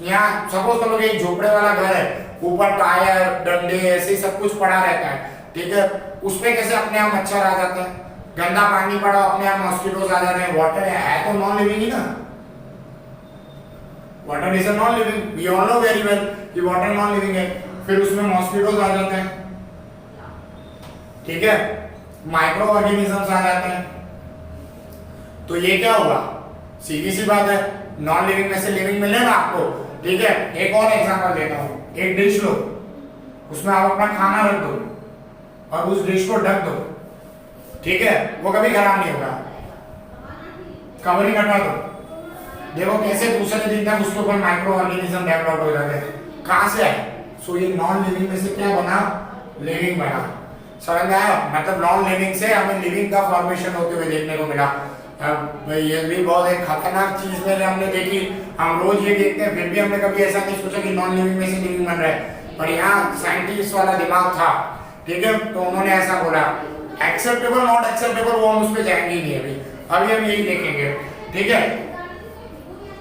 यहाँ सपोज कर लो कि एक झोपड़े वाला घर है, ऊपर टायर डंडे ऐसे सब कुछ पड़ा रहता है, ठीक है। उसपे कैसे अपने आप मच्छर आ जाते हैं, गंदा पानी पड़ा अपने आप मॉस्किटोज आ जाते हैं। वाटर है तो नॉन लिविंग ही ना, water is a non living, we all know very well कि वाटर नॉन लिविंग है। फिर उसमें मॉस्किटोज आ जाते हैं, ठीक है, माइक्रो ऑर्गेनिजम्स आ जाते हैं। तो ये क्या हुआ, सीधी सी बात है, नॉन लिविंग में से लिविंग मिले ना आपको, ठीक है। एक और एग्जांपल देता हूं, एक डिश लो, उसमें आप अपना खाना रख दो और उस डिश को ढक दो, ठीक है, वो कभी खराब नहीं होगा। कवरिंग हटा दो, देखो कैसे दूसरे दिन तक उसके ऊपर माइक्रो ऑर्गेनिज्म डेवलप हो जाते हैं। कहां से आए, सो ये नॉन लिविंग में से क्या बना, लिविंग बना। समझ में आया, मतलब नॉन लिविंग से हमें लिविंग का फॉर्मेशन होते हुए देखने को मिला। अब ये भी बहुत एक खतरनाक चीज मैंने हमने देखी, हम रोज ये देखते हैं, फिर भी हमने कभी ऐसा नहीं सोचा कि नॉन लिविंग में से लिविंग बन रहा है। पर यहाँ साइंटिस्ट वाला दिमाग था, ठीक है। तो उन्होंने ऐसा बोला, एक्सेप्टेबल नॉट एक्सेप्टेबल वो हम उस पर जाएंगे ही नहीं अभी हम यही देखेंगे, ठीक है।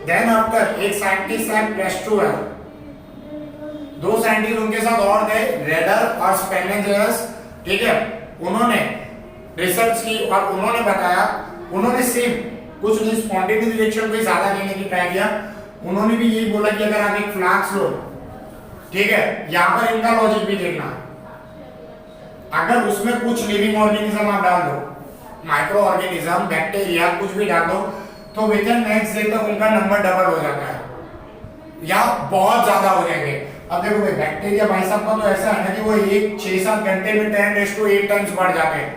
देन आफ्टर एक साइंटिस्ट है प्रेस्टूअल, दो साइंटिस्ट उनके साथ और थे, रेडर और स्पेनेजरस, ठीक है। उन्होंने रिसर्च की और उन्होंने बताया, उन्होंने सेम कुछ नहीं स्पॉन्टेनियस रिएक्शन को ज्यादा लेने की ट्राई किया। उन्होंने भी यही बोला कि अगर आप एक फ्लास्क लो, ठीक है, यहाँ पर इनका लॉजिक भी देखना, अगर उसमें कुछ लिविंग ऑर्गेनिज्म आप डाल दो, माइक्रो ऑर्गेनिज्म बैक्टीरिया कुछ भी डाल दो, तो विद इन नेक्स्ट डे तक उनका नंबर डबल हो जाता है या बहुत ज्यादा हो जाएंगे। अब देखो भाई बैक्टीरिया भाई साहब का तो ऐसा है ना कि वो एक 6-7 घंटे में 10⁸ टाइम्स बढ़ जाते हैं।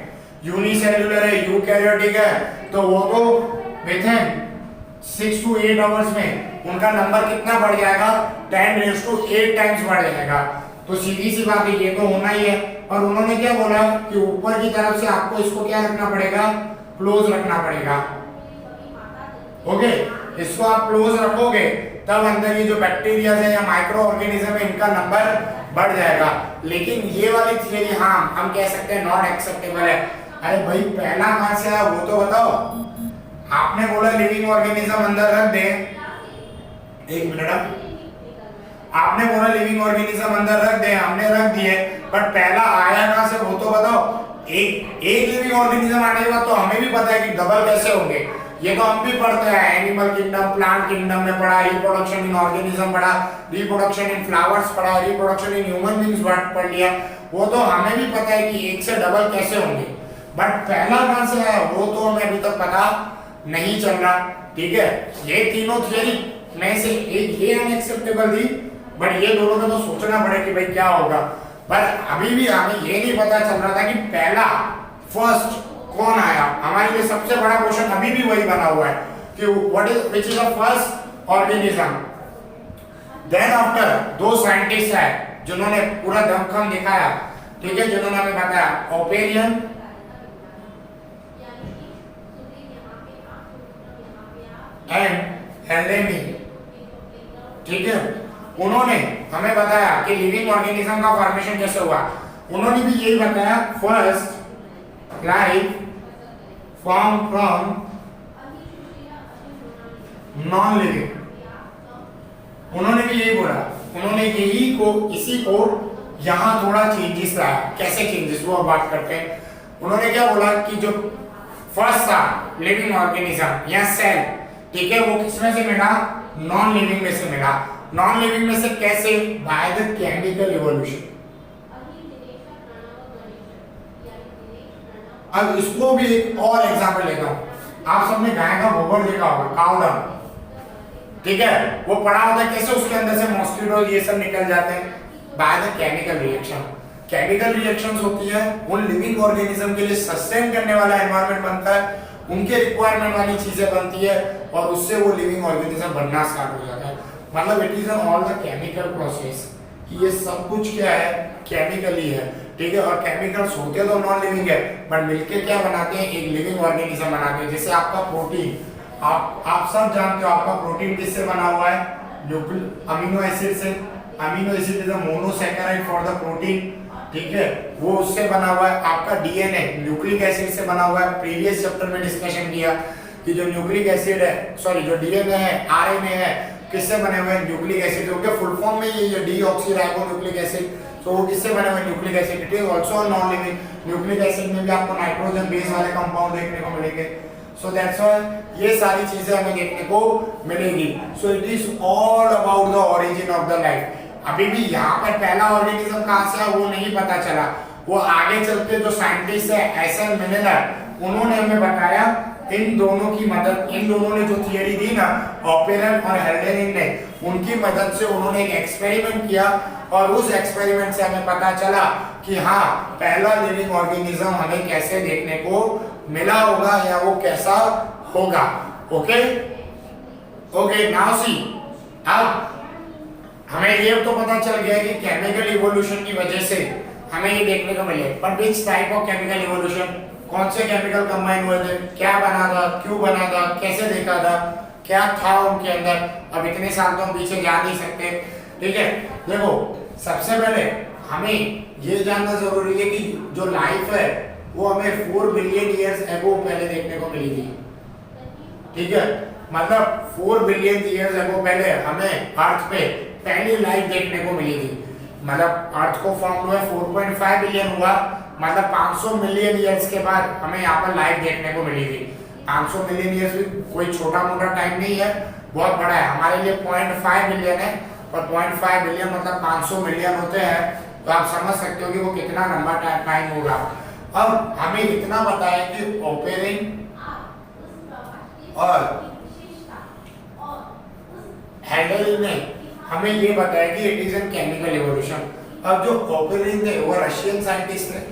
यूनिसेल्युलर है, यूकैरियोटिक है, तो वो तो विद इन 6 to 8 आवर्स में उनका नंबर कितना बढ़ जाएगा, 10⁸ टाइम्स बढ़ जाएगा। तो सीधी सी बात है, ये तो होना ही है। और उन्होंने क्या बोला कि ऊपर की तरफ से आपको इसको क्या रखना पड़ेगा, क्लोज रखना पड़ेगा, ओके। इसको आप क्लोज रखोगे तब अंदर ये जो बैक्टीरिया है या माइक्रो ऑर्गेनिज्म है इनका नंबर बढ़ जाएगा। लेकिन ये वाली थियरी हाँ हम कह सकते हैं नॉट एक्सेप्टेबल है। अरे भाई पहला कहां से आया वो तो बताओ। आपने बोला लिविंग ऑर्गेनिज्म अंदर रख दे, एक मिनट, आपने बोला लिविंग ऑर्गेनिज्म अंदर रख दे, हमने रख दिए, बट पहला आया कहां से वो तो बताओ। एक लिविंग ऑर्गेनिज्म आने के बाद तो हमें भी पता है कि डबल कैसे होंगे, ये तो हम भी पढ़ते हैं, एनिमल किंगडम, प्लांट किंगडम में पढ़ा, रिप्रोडक्शन इन ऑर्गेनिज्म पढ़ा, रिप्रोडक्शन इन फ्लावर्स पढ़ा, रिप्रोडक्शन इन ह्यूमन बीइंग्स पढ़ लिया, वो तो हमें भी पता है कि एक से डबल कैसे होंगे, बट पहला कहां से आया वो तो हमें अभी तक पता नहीं चल रहा। ठीक है, ये तीनों थियरी में से एक ये अनएक्सेप्टेबल थी, बट ये दोनों में तो सोचना पड़े कि भाई क्या होगा, पर अभी भी हमें ये नहीं पता चल रहा था कि पहला फर्स्ट कौन आया। हमारे लिए सबसे बड़ा क्वेश्चन अभी भी वही बना हुआ है कि what is which is the first organism. Then after दो साइंटिस्ट है जिन्होंने पूरा दमखम दिखाया, ठीक है, जिन्होंने हमें बताया ओपेरियन एंड हेलेनी, ठीक है, उन्होंने हमें बताया कि लिविंग ऑर्गेनिज्म का फॉर्मेशन कैसे हुआ। उन्होंने भी यही बताया first life form from non living, उन्होंने भी यही बोला, उन्होंने इसी को यहां थोड़ा चेंजेस लाया। कैसे चेंजेस वो बात करते हैं। उन्होंने क्या बोला कि जो फर्स्ट था लिविंग ऑर्गेनिज्म या सेल, ठीक है, वो किसमें से मिला, नॉन लिविंग में से मिला। नॉन लिविंग में से कैसे, बाय द केमिकल इवोल्यूशन। अब इसको भी एक और एग्जांपल लेता हूं। आप सबने गाय का गोबर देखा होगा, काऊ डंग, ठीक है, वो पड़ा होता है, कैसे उसके अंदर से मॉस्किटो ये सब निकल जाते हैं, by the chemical reaction. Chemical reactions होती है, उन लिविंग ऑर्गेनिज्म के लिए सस्टेन करने वाला एनवायरनमेंट बनता है, उनके रिक्वायरमेंट वाली चीजें बनती है और उससे वो लिविंग ऑर्गेनिज्म बनना स्टार्ट हो जाता है। मतलब it is all the chemical process, कि ये सब कुछ क्या है, केमिकली है, ठीक है, और केमिकल्स होते तो नॉन लिविंग है, बट मिलके क्या बनाते हैं, एक लिविंग ऑर्गेनिज्म बनाते हैं। जैसे आपका प्रोटीन, आप सब जानते हो आपका प्रोटीन किससे बना हुआ है, अमीनो एसिड से। Amino acid is a monosaccharide for the protein, ठीक है, वो उससे बना हुआ है। आपका डीएनए न्यूक्लिक एसिड से बना हुआ है। प्रीवियस चैप्टर में डिस्कशन किया कि जो न्यूक्लिक एसिड है, सॉरी जो डीएनए है, आरएनए है, किससे बने हुए हैं, न्यूक्लिक एसिड। उनके फुल फॉर्म में ये डीऑक्सीराइबोन्यूक्लिक एसिड, तो वो किससे बने हुए हैं, nucleic acid. It is also known living. Nucleic acid में भी आपको नाइट्रोजन बेस वाले कंपाउंड देखने को मिलेंगे। सो दैट्स व्हाई ये सारी चीजें हमें देखने को मिलेगी। So it is all about the origin of the life. अभी भी यहाँ पर पहला ऑर्गेनिज्म कहाँ से है वो नहीं पता चला, वो आगे चलते जो साइंटिस्ट है एसएल मिनेलर, उन्होंने हमें बताया। इन दोनों की मदद, इन दोनों ने जो थियरी दी ना, ओपेरन और हेल्डेनिन ने, उनकी मदद से उन्होंने एक एक्सपेरिमेंट किया और उस एक्सपेरिमेंट से हमें पता चला कि हाँ, पहला लिविंग ऑर्गेनिज्म हमें कैसे देखने को मिला होगा या वो कैसा होगा। ओके ओके, नाउ सी, अब हमें ये तो पता चल गया कि केमिकल इवोल्यूशन की वजह से हमें ये देखने को मिले, पर which type of chemical evolution, कौन से केमिकल कंबाइन हुए थे, क्या बना था, क्यों बना था, कैसे देखा था, क्या था उनके अंदर। अब इतने साल तो हम पीछे जा नहीं सकते, ठीक है। देखो, सबसे पहले हमें ये जानना जरूरी है कि जो लाइफ है वो हमें 4 बिलियन ईयर्स एगो पहले देखने को मिली थी, ठीक है। मतलब 4 बिलियन ईयर्स एगो पहले हमें अर्थ पे पहली लाइफ देखने को मिली थी। मतलब अर्थ को फॉर्म हुआ 4.5 बिलियन हुआ, मतलब 500 मिलियन ईयर्स के बाद हमें यहाँ पर लाइफ देखने को मिली थी। 500 मिलियन ईयर्स भी कोई छोटा मोटा टाइम नहीं है, बहुत बड़ा है। हमारे लिए 0.5 बिलियन है, और 0.5 बिलियन मतलब 500 मिलियन होते हैं, तो आप समझ सकते हो कि वो कितना लंबा टाइम होगा। अब हमें इतना पता है कि ओपेरिन और हेल्डेनिन ने हमें ये बताया कि it is an chemical evolution. अब जो ओपेरिन थे वो रशियन साइंटिस्ट थे,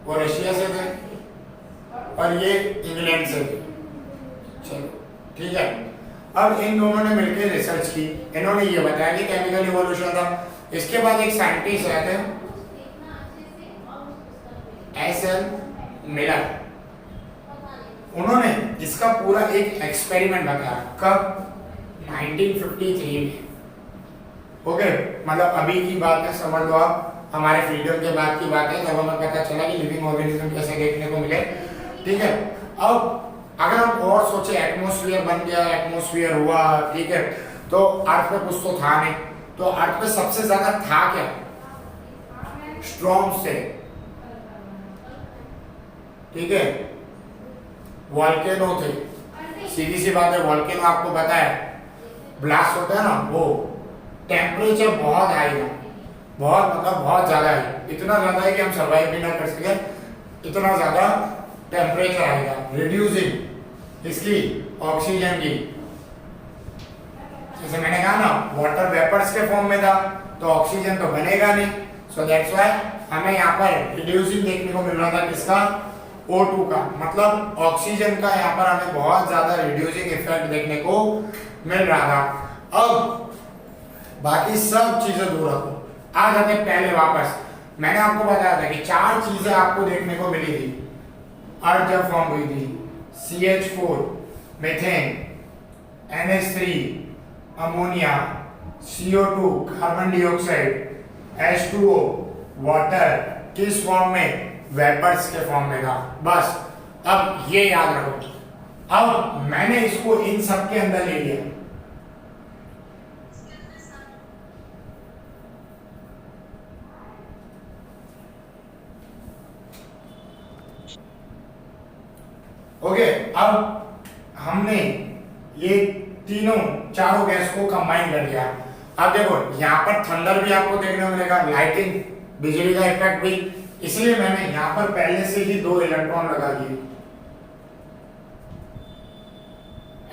वो रशिया से थे, और ये इंग्लैंड से थे। चलो ठीक है, अब इन दोनों ने मिलकर रिसर्च की, इन्होंने ये बताया कि केमिकल इवोल्यूशन था। इसके बाद एक साइंटिस्ट आए थे एसएल मिलर, उन्होंने इसका पूरा एक एक्सपेरिमेंट बताया। कब? 1953 में। ओके, मतलब अभी की बात है, समझ लो आप, हमारे फ्रीडम के बाद की बात है, जब हमें पता चला कि लिविंग ऑर्गेनिज्म कैसे देखने को मिले, ठीक है। अब अगर हम और सोचे, एटमॉस्फेयर बन गया, एटमॉस्फेयर हुआ, ठीक है, तो अर्थ पे कुछ तो था नहीं, तो अर्थ पे सबसे ज्यादा था क्या? स्ट्रॉन्ग से, ठीक है, वॉल्केनो थे। सीधी सी बात है, वॉल्केनो आपको पता है ब्लास्ट होता है ना, वो टेम्परेचर बहुत हाई था, बहुत मतलब बहुत ज्यादा है, इतना ज्यादा है कि हम सर्वाइव भी ना कर सके, इतना ज्यादा टेम्परेचर आएगा, रिड्यूसिंग इसकी ऑक्सीजन की। जैसे मैंने कहा ना, वाटर वेपर्स के फॉर्म में था तो ऑक्सीजन तो बनेगा नहीं, सो दैट्स व्हाई हमें यहाँ पर रिड्यूसिंग देखने को मिल रहा था, किसका? O2 का, मतलब ऑक्सीजन का यहाँ पर हमें बहुत ज्यादा रिड्यूसिंग इफेक्ट देखने को मिल रहा था। अब बाकी सब चीजें दूर रखो, आ जाते पहले वापस। मैंने आपको बताया था कि 4 चीजें आपको देखने को मिली थी अर्थ जब फॉर्म हुई थी, CH4, methane, NH3, ammonia, CO2, carbon dioxide, H2O, water, किस फॉर्म में? वेपर्स के फॉर्म में था। बस अब ये याद रखो। अब मैंने इसको इन सब के अंदर ले लिया, ओके। अब हमने ये चारों गैस को कंबाइन कर दिया। अब देखो यहाँ पर थंडर भी आपको देखने को मिलेगा, लाइटिंग, बिजली का इफेक्ट भी, इसलिए मैंने यहाँ पर पहले से ही 2 इलेक्ट्रॉन लगा दिए।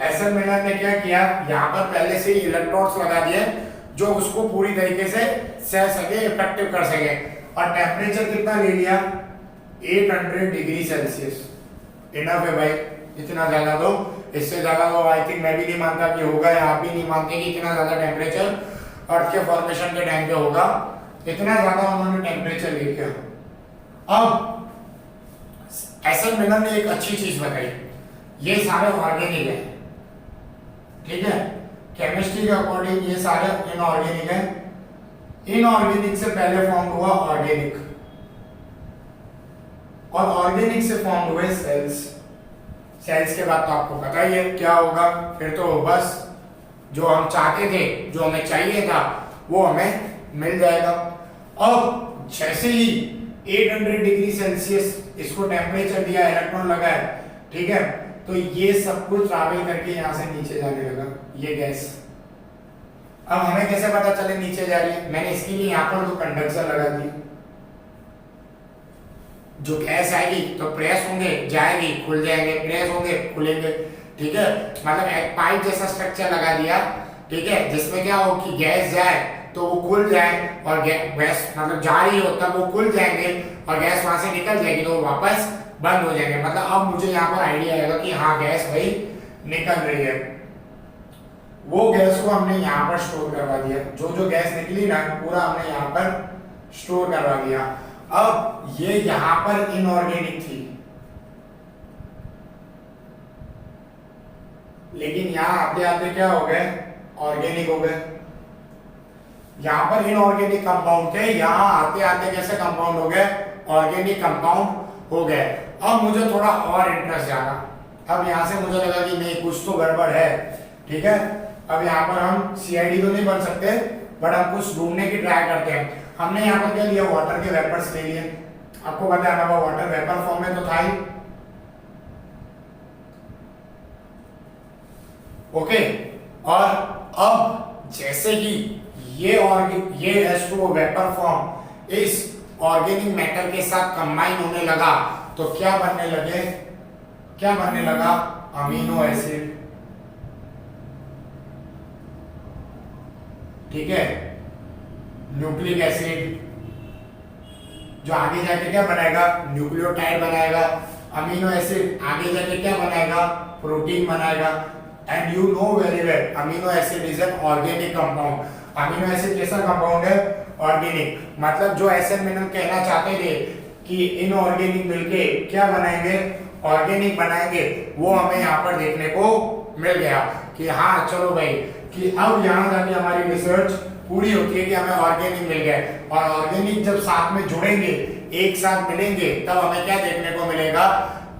एसएन मिलर ने क्या किया, यहाँ पर पहले से ही इलेक्ट्रॉन्स लगा दिए जो उसको पूरी तरीके से सह सके, इफेक्टिव कर सके। और टेम्परेचर कितना ले लिया? 800 डिग्री सेल्सियस। इनफ है भाई, इतना ज्यादा तो, इससे ज्यादा तो आई थिंक मैं भी नहीं मानता कि होगा, या आप भी नहीं मानते कि इतना ज्यादा टेम्परेचर अर्थ के फॉर्मेशन के टाइम पे होगा। इतना ज्यादा उन्होंने टेम्परेचर ले लिया। अब एसएन मिलर ने एक अच्छी चीज बताई, ये सारे ऑर्गेनिक है, ठीक है, केमिस्ट्री के अकॉर्डिंग ये सारे इनऑर्गेनिक है। इनऑर्गेनिक से पहले फॉर्म हुआ ऑर्गेनिक, और ऑर्गेनिक से फॉर्म हुए सेल्स। सेल्स के बाद तो आपको पता ही है क्या होगा, फिर तो बस जो हम चाहते थे, जो हमें चाहिए था, वो हमें मिल जाएगा। अब जैसे ही 800 डिग्री सेल्सियस इसको टेम्परेचर दिया, इलेक्ट्रॉन लगाए, ठीक है, तो ये सब कुछ ट्रैवल करके यहां से नीचे जाने लगा, ये गैस। अब हमें कैसे पता चले नीचे जा रही है? मैंने इसके लिए यहाँ पर 2 कंडक्टर लगा दिए। जो गैस आएगी तो प्रेस होंगे, जाएगी, खुल जाएंगे, प्रेस होंगे, खुलेंगे, ठीक है, मतलब एक पाइप जैसा स्ट्रक्चर लगा दिया, ठीक है, जिसमें क्या हो कि गैस जाए तो वो खुल जाए, और गैस मतलब जा रही हो तब वो खुल जाएंगे, और गैस वहां से निकल जाएगी तो वापस बंद हो जाएंगे। मतलब अब मुझे यहाँ पर आइडिया आएगा कि हाँ गैस भाई निकल रही है। वो गैस को हमने यहाँ पर स्टोर करवा दिया, जो जो गैस निकली ना पूरा हमने यहाँ पर स्टोर करवा दिया। अब ये यहाँ पर इनऑर्गेनिक थी, लेकिन यहाँ आते आते क्या हो गए? ऑर्गेनिक हो गए। यहाँ पर इनऑर्गेनिक कंपाउंड थे, यहाँ आते आते कैसे कंपाउंड हो गए? ऑर्गेनिक कंपाउंड हो गए। अब मुझे थोड़ा और इंटरेस्ट जागा, अब यहाँ से मुझे लगा कि नहीं कुछ तो गड़बड़ है, ठीक है। अब यहाँ पर हम CID तो नहीं बन सकते, बट हम कुछ ढूंढने की ट्राई करते हैं। हमने यहाँ पर क्या लिया? वाटर के वेपर्स ले लिए। आपको पता है हमारा वाटर वेपर फॉर्म में तो था ही, ओके। और अब जैसे ही ये H2O वेपर फॉर्म इस ऑर्गेनिक मैटर के साथ कंबाइन होने लगा, तो क्या बनने लगे? क्या बनने लगा? अमीनो एसिड, ठीक है, न्यूक्लिक एसिड, जो आगे जाके क्या बनाएगा? न्यूक्लियोटाइड बनाएगा। अमीनो एसिड आगे जाके क्या बनाएगा? प्रोटीन बनाएगा। And you know very well amino acid is an organic compound. Amino acid कैसा कंपाउंड है? ऑर्गेनिक। मतलब जो एसएन मिनरल कहना चाहते थे कि इनऑर्गेनिक मिलके क्या बनाएंगे? ऑर्गेनिक बनाएंगे, वो हमें यहाँ पर देखने को मिल गया कि हाँ चलो भाई, कि अब यहाँ जाके हमारी रिसर्च पूरी होती है कि हमें ऑर्गेनिक मिल गए। और ऑर्गेनिक जब साथ में जुड़ेंगे, एक साथ मिलेंगे, तब हमें क्या देखने को मिलेगा?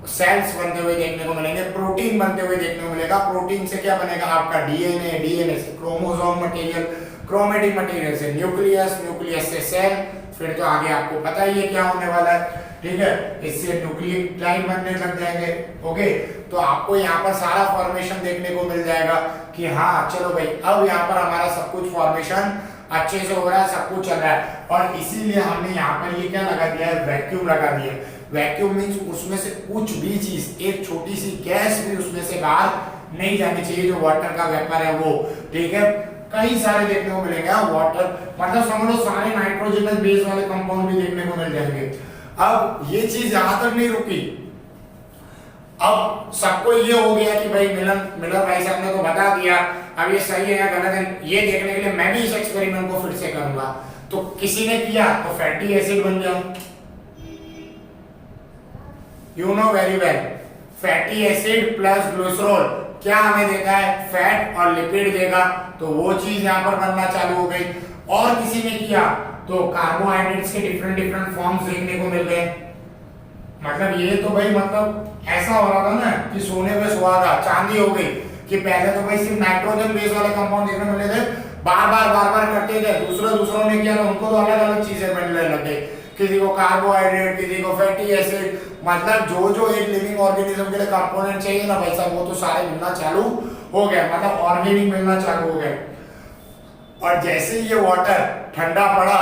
सेल्स बनते हुए देखने को मिलेंगे, प्रोटीन बनते हुए देखने को मिलेगा। प्रोटीन से क्या बनेगा आपका डीएनए, डीएनए से क्रोमोसोम मटेरियल, क्रोमेटिक मटेरियल से न्यूक्लियस, न्यूक्लियस से सेल, फिर तो आगे आपको पता ही है क्या होने वाला है, ठीक है, इससे न्यूक्लियोटाइड बनने लग जाएंगे। ओके, तो आपको यहाँ पर सारा फॉर्मेशन देखने को मिल जाएगा कि हाँ चलो भाई अब यहाँ पर हमारा सब कुछ फॉर्मेशन अच्छे से हो रहा है, सब कुछ चल रहा है। और इसीलिए हमने यहाँ पर ये क्या लगा दिया है, वैक्यूम लगा दिया है। वैक्यूम मींस उसमें से कुछ भी चीज, एक छोटी सी गैस भी उसमें से बाहर नहीं जानी चाहिए, जो वाटर का वेपर है वो, ठीक है। कई सारे देखने को मिलेंगे वाटर, मतलब समझ लो सारे नाइट्रोजनस बेस वाले कंपाउंड भी देखने को मिल जाएंगे। अब ये चीज यहां तक नहीं रुकी, अब सबको ये हो गया कि भाई मिलर भाई साहब ने तो बता दिया, अब ये सही है या गलत है ये देखने के लिए मैं भी इस एक्सपेरिमेंट को फिर से करूंगा। तो किसी ने किया तो फैटी एसिड बन गया, you know very well, fatty acid plus glycerol क्या हमें देता है, फैट और लिपिड देगा, तो वो चीज यहां पर बनना चालू हो गई। और किसी ने किया तो कार्बोहाइड्रेट्स के डिफरेंट डिफरेंट फॉर्म्स देखने को मिल गए। मतलब ये तो भाई मतलब ऐसा हो रहा था ना कि सोने पे सुहागा, चांदी हो गई, कि पहले तो भाई सिर्फ नाइट्रोजन बेस वाले कंपाउंड देखने मिले थे, बार बार करते थे, दूसरों ने किया तो उनको तो अलग अलग चीजें मिलने लग गई, किसी को कार्बोहाइड्रेट, किसी को फैटी एसिड, मतलब जो एक लिविंग ऑर्गेनिज्म के लिए कंपोनेंट चाहिए ना भाई साहब वो तो सारे मिलना चालू हो गए, मतलब ऑर्गेनिक मिलना चालू हो गए। और जैसे ये वाटर ठंडा पड़ा,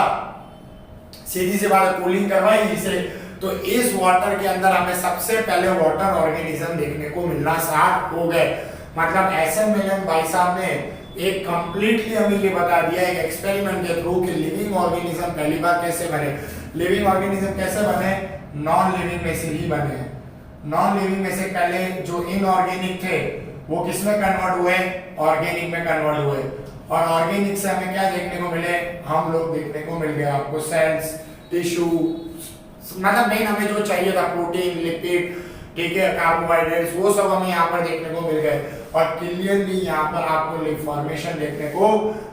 सीधी सी बात कूलिंग करवाई इसे, तो इस वाटर के अंदर हमें सबसे पहले वाटर ऑर्गेनिज्म देखने को मिलना स्टार्ट हो गए। मतलब एसएम विलियम भाई साहब ने एक कंप्लीटली हमें ये बता दिया एक एक्सपेरिमेंट के थ्रू कि लिविंग ऑर्गेनिज्म पहली बार कैसे बने। लिविंग ऑर्गेनिज्म कैसे बने, नॉन लिविंग में से ही बने। नॉन लिविंग में से पहले जो इनऑर्गेनिक थे वो किस में कन्वर्ट हुए, ऑर्गेनिक में कन्वर्ट हुए। और ऑर्गेनिक से हमें क्या देखने को मिले, हम लोग देखने को मिल गया आपको सेल्स, टिश्यू, मतलब मेन हमें जो चाहिए था प्रोटीन, लिपिड, ठीक है, कार्बोहाइड्रेट्स, वो सब हमें यहाँ पर देखने को मिल गए। और क्लियरली यहाँ पर आपको फॉर्मेशन देखने को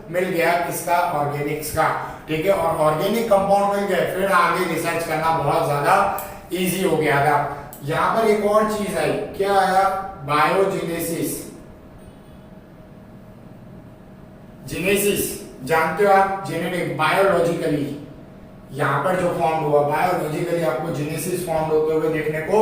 मिल गया किसका, ऑर्गेनिक्स का, ठीक है। और ऑर्गेनिक कंपाउंड मिल गए, फिर आगे रिसर्च करना बहुत ज्यादा इजी हो गया था। यहाँ पर एक और चीज आई, क्या आया, बायोजेनेसिस। जेनेसिस जानते हो आप, जेनेटिक, बायोलॉजिकली यहाँ पर जो फॉर्म हुआ, बायोलॉजिकली आपको जेनेसिस फॉर्म होते हुए देखने को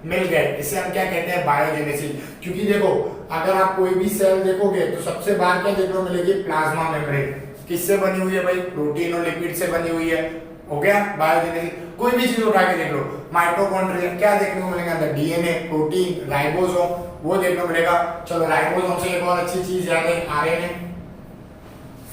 मिल गए। इसे हम क्या कहते हैं, बायोजेनेसिस। क्योंकि देखो अगर आप कोई भी सेल देखोगे तो सबसे बाहर क्या देखने को मिलेगी, प्लाज्मा मेम्ब्रेन। किससे बनी हुई है भाई, प्रोटीन और लिपिड से बनी हुई है, हो गया बायोजेनेसिस। कोई भी चीज उठा के देख लो, माइटोकॉन्ड्रिया क्या देखने को मिलेगा अंदर, डीएनए, प्रोटीन, राइबोसोम, वो देखने को मिलेगा। चलो राइबोसोम से एक और अच्छी चीज याद है, आरएनए।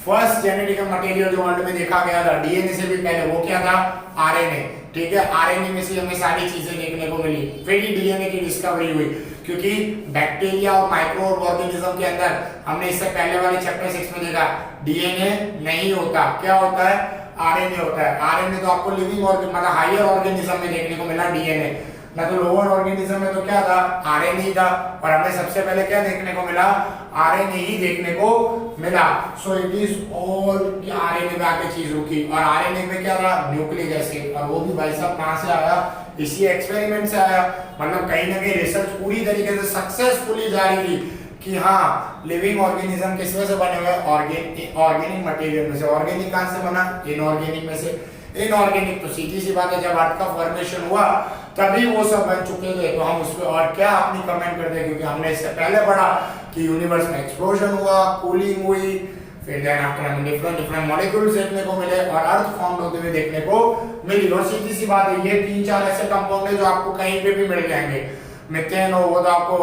फर्स्ट जेनेटिक मटेरियल जो वर्ल्ड में देखा गया था डीएनए से भी पहले, वो क्या था, आरएनए, ठीक है। आरएनए में से हमें सारी चीजें देखने को मिली, फिर ही डीएनए की डिस्कवरी हुई। क्योंकि बैक्टीरिया और माइक्रो ऑर्गेनिज्म के अंदर हमने इससे पहले वाले चैप्टर 6 में देखा डीएनए नहीं होता, क्या होता है, आरएनए होता है। आरएनए तो आपको लिविंग मतलब हायर ऑर्गेनिज्म में देखने को मिला डीएनए, ना तो लोअर ऑर्गेनिज्म में तो क्या था, आरएनए ही था। और हमें सबसे पहले क्या देखने को मिला, आरएनए ही देखने को मिला। So it is all RNA में आके चीज रुकी। और आरएनए में क्या था, न्यूक्लिक एसिड, और वो भी भाई साहब कहां से आया, इसी एक्सपेरिमेंट से आया। मतलब कहीं ना कहीं रिसर्च पूरी तरीके से सक्सेसफुली जारी थी कि हाँ लिविंग ऑर्गेनिज्म किसमें से बने हुए, ऑर्गेनिक मटेरियल में से। ऑर्गेनिक कहां से बना, इनऑर्गेनिक में से। इनऑर्गेनिक तो सीधी सी बात है, जब अर्थ का फॉर्मेशन हुआ तभी वो सब बन चुके थे। तो हम उस पर और क्या अपनी कमेंट करते हैं, क्योंकि हमने इससे पहले पढ़ा कि यूनिवर्स में एक्सप्लोजन हुआ, कूलिंग हुई, फिर देन आफ्टर हमें डिफरेंट मॉलिक्यूल्स देखने को मिले और अर्थ फॉर्म होते हुए देखने को मिली। और सीधी सी बात है, ये 3-4 ऐसे कंपाउंड है जो आपको कहीं पे भी मिल जाएंगे। मीथेन हो वो तो आपको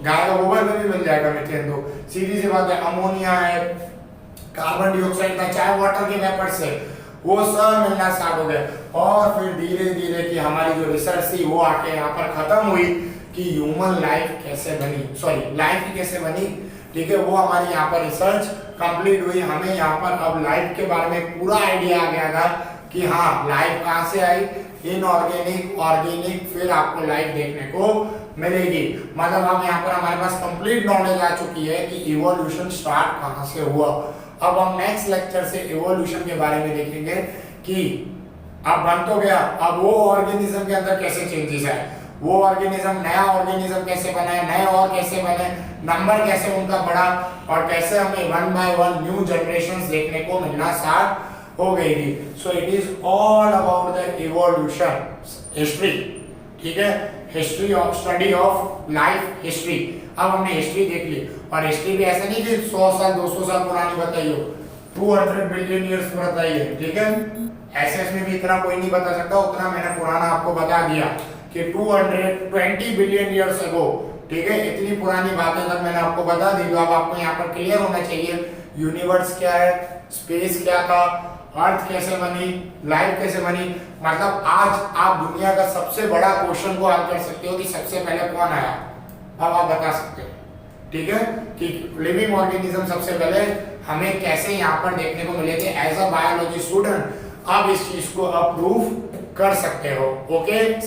गाय का गोबर में भी मिल जाएगा, मीथेन तो सीधी सी बात है। अमोनिया है, कार्बन डाइऑक्साइड का, चाहे वाटर के वेपर से, वो सब मिलना स्टार्ट हो गए। और फिर धीरे धीरे की हमारी जो रिसर्च थी वो आके यहाँ पर खत्म हुई कि ह्यूमन लाइफ कैसे बनी, सॉरी लाइफ ही कैसे बनी, ठीक है। वो हमारी यहाँ पर रिसर्च कंप्लीट हुई। हमें यहाँ पर अब लाइफ के बारे में पूरा आइडिया आ गया था कि हाँ लाइफ कहाँ से आई, इनऑर्गेनिक, ऑर्गेनिक, फिर आपको लाइफ देखने को मिलेगी। मतलब हम यहाँ पर हमारे पास कंप्लीट नॉलेज आ चुकी है कि इवोल्यूशन स्टार्ट कहाँ से हुआ। अब हम नेक्स्ट लेक्चर से इवोल्यूशन के बारे में देखेंगे कि अब बन तो गया, अब वो ऑर्गेनिज्म के अंदर कैसे चेंजेस है, वो ऑर्गेनिज्म, नया ऑर्गेनिज्म कैसे बना है, नए और कैसे बने, नंबर कैसे उनका बढ़ा, और कैसे हमें 1 by 1 न्यू जनरेशंस देखने को मिलना स्टार्ट हो गई थी। So it is all about the evolution history, ठीक है, history of study of life history. अब हमने हिस्ट्री देख ली, और हिस्ट्री भी ऐसा नहीं कि 100 साल 200 साल पुरानी बताई हो, 200 बिलियन ईयर्स बताई है, ठीक है। एसएस में भी इतना कोई नहीं बता सकता, उतना मैंने पुराना आपको बता दिया कि 220 बिलियन ईयर्स अगो, ठीक है, इतनी पुरानी बातें तक मैंने आपको बता दी। तो अब आपको यहाँ पर क्लियर होना चाहिए यूनिवर्स क्या है, स्पेस क्या था, अर्थ कैसे बनी, लाइफ कैसे बनी। मतलब आज आप दुनिया का सबसे बड़ा क्वेश्चन को हल कर सकते हो कि सबसे पहले कौन आया, अब आप बता सकते हो, ठीक है, कि लिविंग ऑर्गेनिज्म सबसे पहले हमें कैसे यहाँ पर देखने को मिले थे एज अ बायोलॉजी स्टूडेंट। आप इस चीज को अप्रूव कर सकते हो, ओके।